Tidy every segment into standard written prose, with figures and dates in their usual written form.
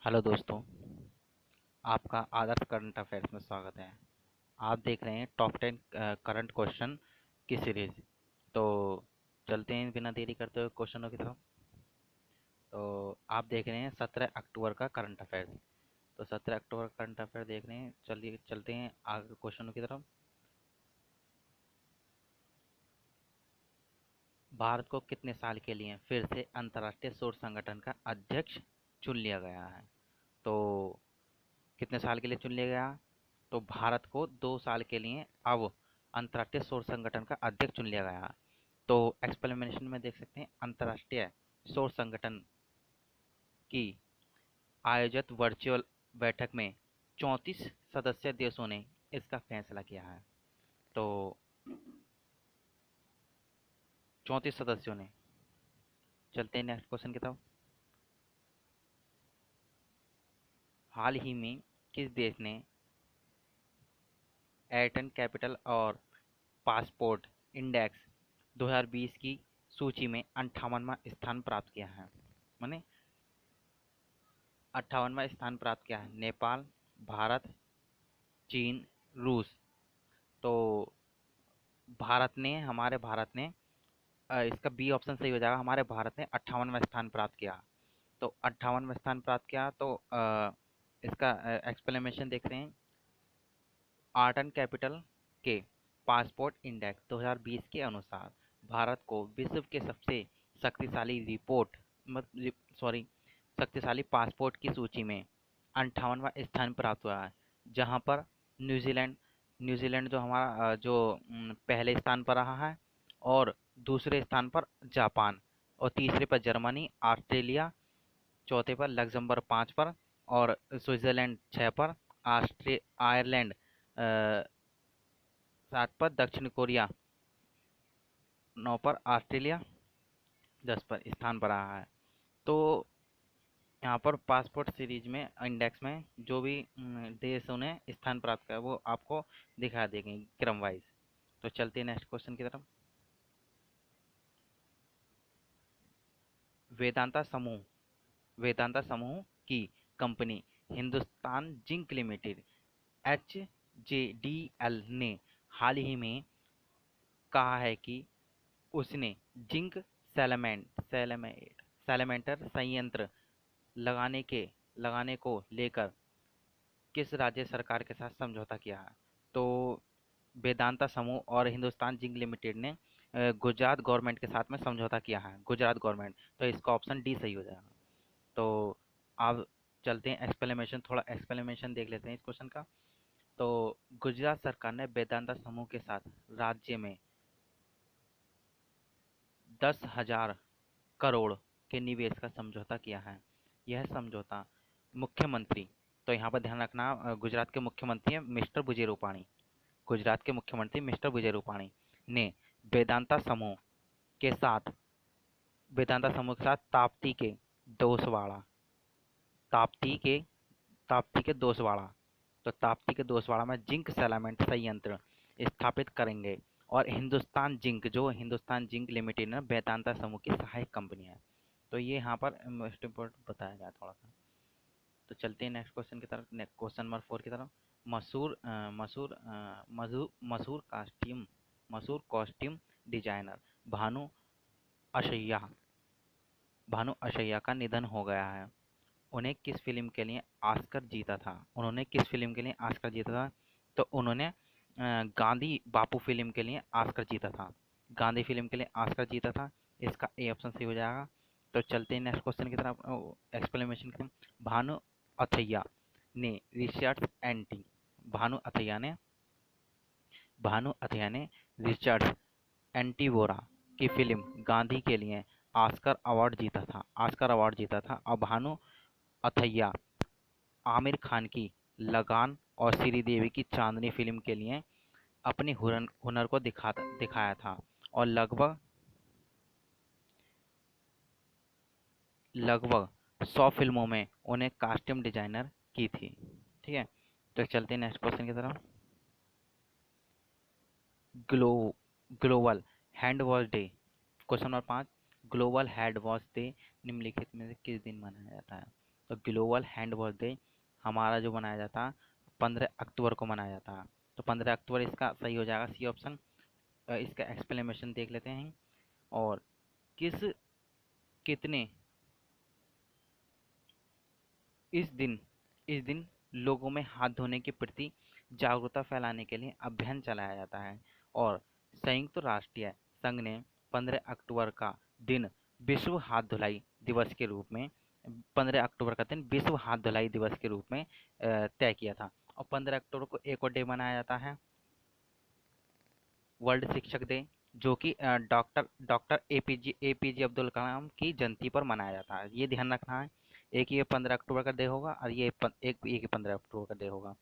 Hello दोस्तों, आपका आदर्श current affairs में स्वागत है। आप देख रहे हैं टॉप 10 करंट क्वेश्चन की सीरीज। तो चलते हैं बिना देरी करते हुए क्वेश्चनों की तरफ। तो आप देख रहे हैं 17 अक्टूबर का करंट अफेयर्स। तो 17 अक्टूबर का करंट अफेयर देख रहे हैं, चलिए चलते हैं आगे क्वेश्चनों की तरफ। भारत को कितने साल के लिए फिर से अंतर्राष्ट्रीय सौर संगठन का अध्यक्ष चुन लिया गया है? तो कितने साल के लिए चुन लिया गया? तो भारत को 2 साल के लिए अब अंतर्राष्ट्रीय सौर संगठन का अध्यक्ष चुन लिया गया। तो एक्सप्लेनेशन में देख सकते हैं, अंतर्राष्ट्रीय सौर संगठन की आयोजित वर्चुअल बैठक में 34 सदस्य देशों ने इसका फैसला किया है। तो 34 सदस्यों ने। चलते हैं नेक्स्ट क्वेश्चन की तरफ। हाल ही में किस देश ने एयरटेल कैपिटल और पासपोर्ट इंडेक्स 2020 की सूची में 58वां स्थान प्राप्त किया है? माने 58वां स्थान प्राप्त किया है। नेपाल, भारत, चीन, रूस। तो हमारे भारत ने इसका बी ऑप्शन सही हो जाएगा। हमारे भारत ने 58वां स्थान प्राप्त किया। तो 58वां स्थान प्राप्त किया। तो इसका एक्सप्लेनेशन देख रहे हैं। आर्ट एंड कैपिटल के पासपोर्ट इंडेक्स 2020 के अनुसार भारत को विश्व के सबसे शक्तिशाली रिपोर्ट सॉरी शक्तिशाली पासपोर्ट की सूची में 58वां स्थान प्राप्त हुआ है। जहां पर न्यूजीलैंड न्यूजीलैंड जो हमारा पहले स्थान पर रहा है, और दूसरे स्थान पर जापान, और तीसरे पर जर्मनी, ऑस्ट्रेलिया चौथे पर, लग्जमबर्ग 5 पर, और स्विट्जरलैंड 6 पर, आयरलैंड 7 पर, दक्षिण कोरिया 9 पर, ऑस्ट्रेलिया 10 पर स्थान पर रहा है। तो यहाँ पर पासपोर्ट सीरीज में इंडेक्स में जो भी देशों ने स्थान प्राप्त किया वो आपको दिखा देंगे क्रम वाइज। तो चलते हैं नेक्स्ट क्वेश्चन की तरफ। वेदांता समूह वेदांता समूह की company Hindustan zinc limited HJDL ने हाल ही में कहा है कि उसने जिंक सैलमेंटर संयंत्र लगाने को लेकर किस राज्य सरकार के साथ समझौता किया है? तो वेदांता समूह और हिंदुस्तान जिंक लिमिटेड ने गुजरात गवर्नमेंट के साथ में समझौता किया है। गुजरात गवर्नमेंट। तो इसका ऑप्शन डी सही हो जाएगा। तो आप चलते हैं एक्सप्लेनेशन, थोड़ा एक्सप्लेनेशन देख लेते हैं इस क्वेश्चन का। तो गुजरात सरकार ने वेदांता समूह के साथ राज्य में 10,000 करोड़ के निवेश का समझौता किया है। यह समझौता मुख्यमंत्री, तो यहाँ पर ध्यान रखना, गुजरात के मुख्यमंत्री हैं मिस्टर विजय रूपाणी। गुजरात के मुख्यमंत्री मिस्टर विजय रूपाणी ने वेदांता समूह के साथ ताप्ती के दोसवाड़ा ताप्ती के ताप्ती के दोसवाड़ा तो ताप्ती के दोसवाड़ा में जिंक सैलामेंट संयंत्र स्थापित करेंगे। और हिंदुस्तान जिंक लिमिटेड ना वेदांता समूह की सहायक कंपनी है। तो ये यहाँ पर मोस्ट इम्पोर्टेंट बताया गया थोड़ा सा। तो चलते हैं नेक्स्ट क्वेश्चन की तरफ, क्वेश्चन नंबर 4 की तरफ। मशहूर अ, मशहूर अ, मधु मशहूर कॉस्ट्यूम डिजाइनर अशैया भानु अशैया का निधन हो गया है। उन्होंने किस फिल्म के लिए ऑस्कर जीता था? तो उन्होंने गांधी बापू फिल्म के लिए ऑस्कर जीता था। गांधी फिल्म के लिए ऑस्कर जीता था। इसका ए ऑप्शन सही हो जाएगा। तो चलते हैं नेक्स्ट क्वेश्चन की तरफ, एक्सप्लेनेशन की तरफ। भानु अथैया ने रिचर्ड एंटी भानु अथैया ने रिचर्ड एंटीवोरा की फिल्म गांधी के लिए ऑस्कर अवार्ड जीता था। और भानु अथैया आमिर खान की लगान और श्रीदेवी की चांदनी फिल्म के लिए अपने हुनर को दिखाया था। और लगभग लगभग 100 फिल्मों में उन्हें कॉस्ट्यूम डिजाइनर की थी। ठीक है। तो चलते हैं नेक्स्ट क्वेश्चन की तरफ। Glo global hand wash day, question number 5। Global hand wash day निम्नलिखित में से किस दिन मनाया जाता है? तो ग्लोबल हैंड वॉश डे हमारा जो मनाया जाता 15 अक्टूबर को मनाया जाता। तो 15 अक्टूबर इसका सही हो जाएगा, सी ऑप्शन। इसका एक्सप्लेनेशन देख लेते हैं। और किस कितने इस दिन लोगों में हाथ धोने के प्रति जागरूकता फैलाने के लिए अभियान चलाया जाता है। और संयुक्त राष्ट्र संघ ने 15 अक्टूबर का दिन विश्व हाथ धुलाई दिवस के रूप में 15 अक्टूबर का दिन विश्व हाथ धुलाई दिवस के रूप में तय किया था। और 15 अक्टूबर को एक और डे मनाया जाता है, वर्ल्ड शिक्षक डे, जो कि doctor doctor APJ Abdul Kalam की जयंती पर मनाया जाता है। ये ध्यान रखना है, एक ये 15 अक्टूबर का डे होगा और एक 15 अक्टूबर का डे होगा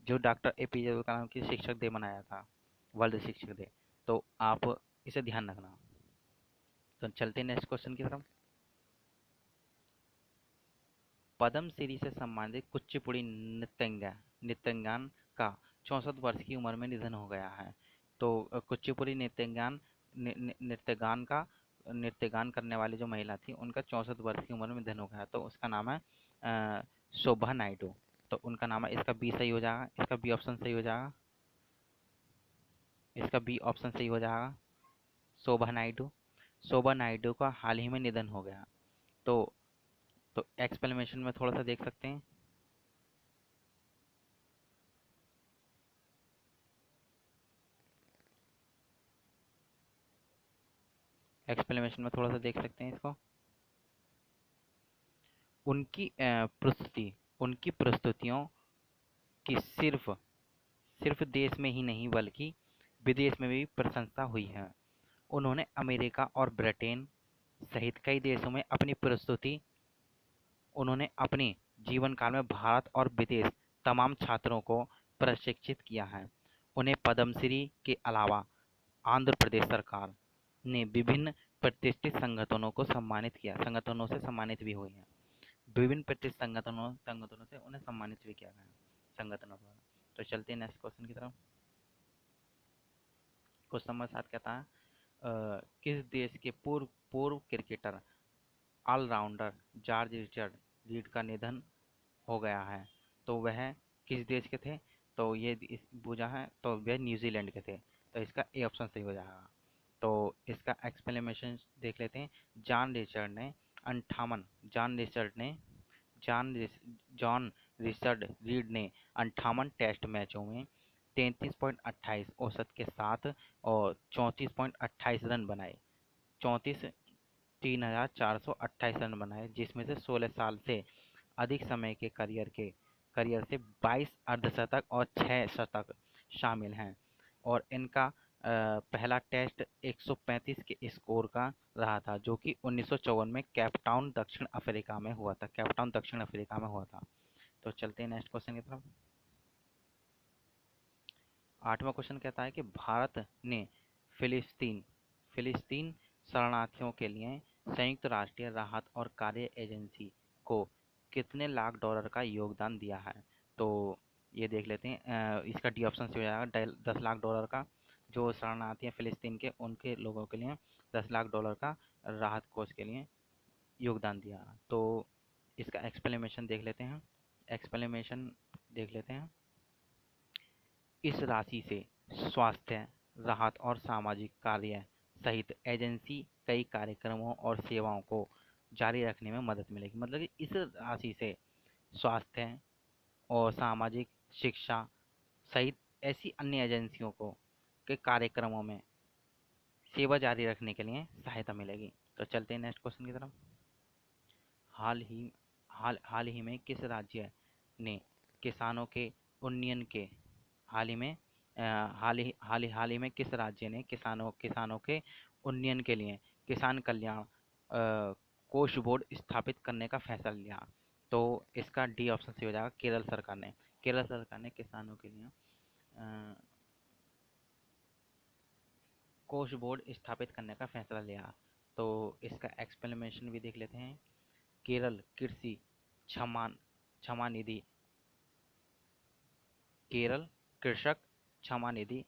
जो डॉक्टर एपीजे अब्दुल कलाम की शिक्षक डे मनाया था, वर्ल्ड शिक्षक डे। तो आप इसे ध्यान रखना। तो चलते हैं नेक्स्ट क्वेश्चन की तरफ। पद्मश्री से सम्मानित कुचिपुड़ी नृत्यांगन का 64 वर्ष की उम्र में निधन हो गया है। तो कुचिपुड़ी नृत्यगान का नृत्यगान करने वाली जो महिला थी उनका 64 वर्ष की उम्र में निधन हो गया। तो उसका नाम है शोभा नायडू। तो उनका नाम है, इसका बी सही हो जाएगा, इसका बी ऑप्शन सही हो जाएगा, इसका बी ऑप्शन सही हो जाएगा, शोभा नायडू। शोभा नायडू का हाल ही में निधन हो गया। तो एक्सप्लेनेशन में थोड़ा सा देख सकते हैं। एक्सप्लेनेशन में थोड़ा सा देख सकते हैं इसको। उनकी उनकी प्रस्तुतियों की सिर्फ देश में ही नहीं बल्कि विदेश में भी प्रशंसा हुई है। उन्होंने अमेरिका और ब्रिटेन सहित कई देशों में अपनी प्रस्तुति उन्होंने अपने जीवन काल में भारत और विदेश तमाम छात्रों को प्रशिक्षित किया है। उन्हें पद्मश्री के अलावा आंध्र प्रदेश सरकार ने विभिन्न प्रतिष्ठित संगठनों से सम्मानित भी हुई हैं। विभिन्न प्रतिष्ठित संगठनों से उन्हें सम्मानित भी किया गया है, संगठनों द्वारा। तो चलते हैं नेक्स्ट क्वेश्चन की तरफ। क्वेश्चन नंबर 7 कहता है किस देश के पूर्व पूर्व cricketer all rounder George Richard Reid का निधन हो गया है। तो वह किस देश के थे? तो ये पूछा है, तो वह न्यूजीलैंड के थे। तो इसका ए ऑप्शन सही हो जाएगा। तो इसका एक्सप्लेनेशन देख लेते हैं। जॉन रिचर्ड ने अंठावन जॉन रिचर्ड ने जॉन रिस- जॉन रिचर्ड रीड ने 58 टेस्ट मैचों में 33.28 औसत के साथ और 34.28 रन बनाए। 34,428 रन बनाए, जिसमें से 16 साल से अधिक समय के करियर से 22 अर्धशतक और 6 शतक शामिल हैं। और इनका पहला टेस्ट 135 के स्कोर का रहा था, जो कि 1954 में केप टाउन दक्षिण अफ्रीका में हुआ था। तो चलते हैं नेक्स्ट क्वेश्चन की तरफ। 8वां क्वेश्चन कहता है कि भारत ने फिलिस्तीन फिलिस्तीन शरणार्थियों के लिए संयुक्त राष्ट्रीय राहत और कार्य एजेंसी को कितने लाख डॉलर का योगदान दिया है? तो ये देख लेते हैं। इसका डी ऑप्शन से हो जाएगा, 10 लाख डॉलर का। जो शरणार्थी हैं फिलिस्तीन के, उनके लोगों के लिए 10 लाख डॉलर का राहत कोष के लिए योगदान दिया। तो इसका एक्सप्लेनेशन देख लेते हैं। एक्सप्लेनेशन देख लेते हैं। इस राशि से स्वास्थ्य, राहत और सामाजिक कार्य सहित एजेंसी कई कार्यक्रमों और सेवाओं को जारी रखने में मदद मिलेगी। मतलब कि इस राशि से स्वास्थ्य और सामाजिक शिक्षा सहित ऐसी अन्य एजेंसियों को के कार्यक्रमों में सेवा जारी रखने के लिए सहायता मिलेगी। तो चलते हैं नेक्स्ट क्वेश्चन की तरफ। हाल ही हाल ही में किस राज्य ने किसानों के उन्नयन के हाल ही में हाल ही में किस राज्य ने किसानों के उन्नयन के लिए किसान कल्याण कोष बोर्ड स्थापित करने का फैसला लिया? तो इसका डी ऑप्शन से हो जाएगा, केरल सरकार ने किसानों के लिए अ, कोष बोर्ड स्थापित करने का फैसला लिया। तो इसका एक्सप्लेनेशन भी देख लेते हैं। केरल कृषि क्षमान क्षमा निधि केरल कृषक क्षमा निधि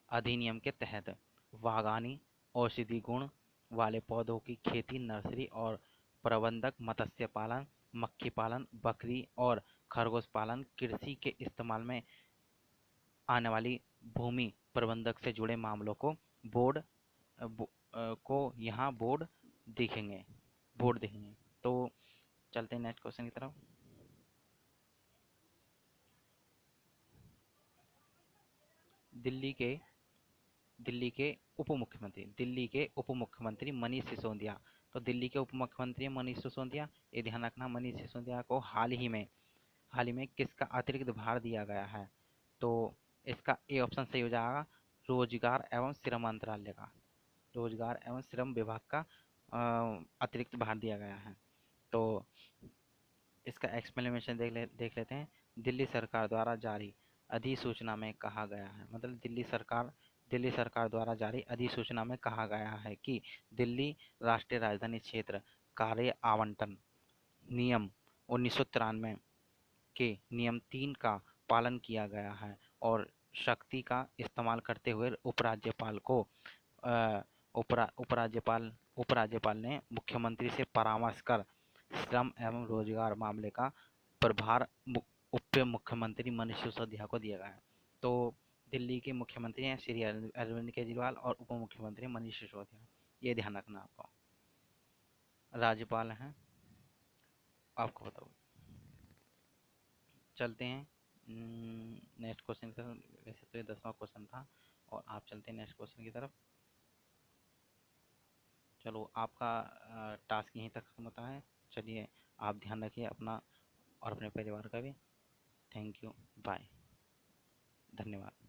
अधिनियम के तहत बागानी औषधि गुण वाले पौधों की खेती, नर्सरी और प्रबंधक मत्स्य पालन मक्खी पालन, बकरी और खरगोश पालन, कृषि के इस्तेमाल में आने वाली भूमि प्रबंधक से जुड़े मामलों को बोर्ड यहाँ बोर्ड देखेंगे। तो चलते हैं नेक्स्ट क्वेश्चन की तरफ। दिल्ली के दिल्ली के उप मुख्यमंत्री मनीष सिसोदिया। तो दिल्ली के उप मुख्यमंत्री मनीष सिसोदिया, ये ध्यान रखना, मनीष सिसोदिया को हाल ही में किसका अतिरिक्त भार दिया गया है? तो इसका ए ऑप्शन सही हो जाएगा, रोजगार एवं श्रम मंत्रालय का, रोजगार एवं श्रम विभाग का अतिरिक्त भार दिया गया है। तो इसका एक्सप्लेनेशन देख लेते हैं। दिल्ली सरकार द्वारा जारी अधिसूचना में कहा गया है, मतलब दिल्ली सरकार द्वारा जारी अधिसूचना में कहा गया है कि दिल्ली राष्ट्रीय राजधानी क्षेत्र कार्य आवंटन नियम 1993 के नियम 3 का पालन किया गया है और शक्ति का इस्तेमाल करते हुए उपराज्यपाल को अ, उपराज्यपाल ने मुख्यमंत्री से परामर्श कर श्रम एवं रोजगार मामले का प्रभार उप मुख्यमंत्री मनीष सिसोदिया को दिया गया है। तो दिल्ली के मुख्यमंत्री हैं श्री अरविंद केजरीवाल और उप मुख्यमंत्री मनीष सिसोदिया, ये ध्यान रखना आपको। राज्यपाल हैं, आपको बताओ। चलते हैं नेक्स्ट क्वेश्चन की तरफ। वैसे तो ये 10वां क्वेश्चन था और आप चलते हैं नेक्स्ट क्वेश्चन की तरफ। चलो, आपका टास्क यहीं तक खत्म होता है। चलिए, आप ध्यान रखिए अपना और अपने परिवार का भी। थैंक यू, बाय, धन्यवाद।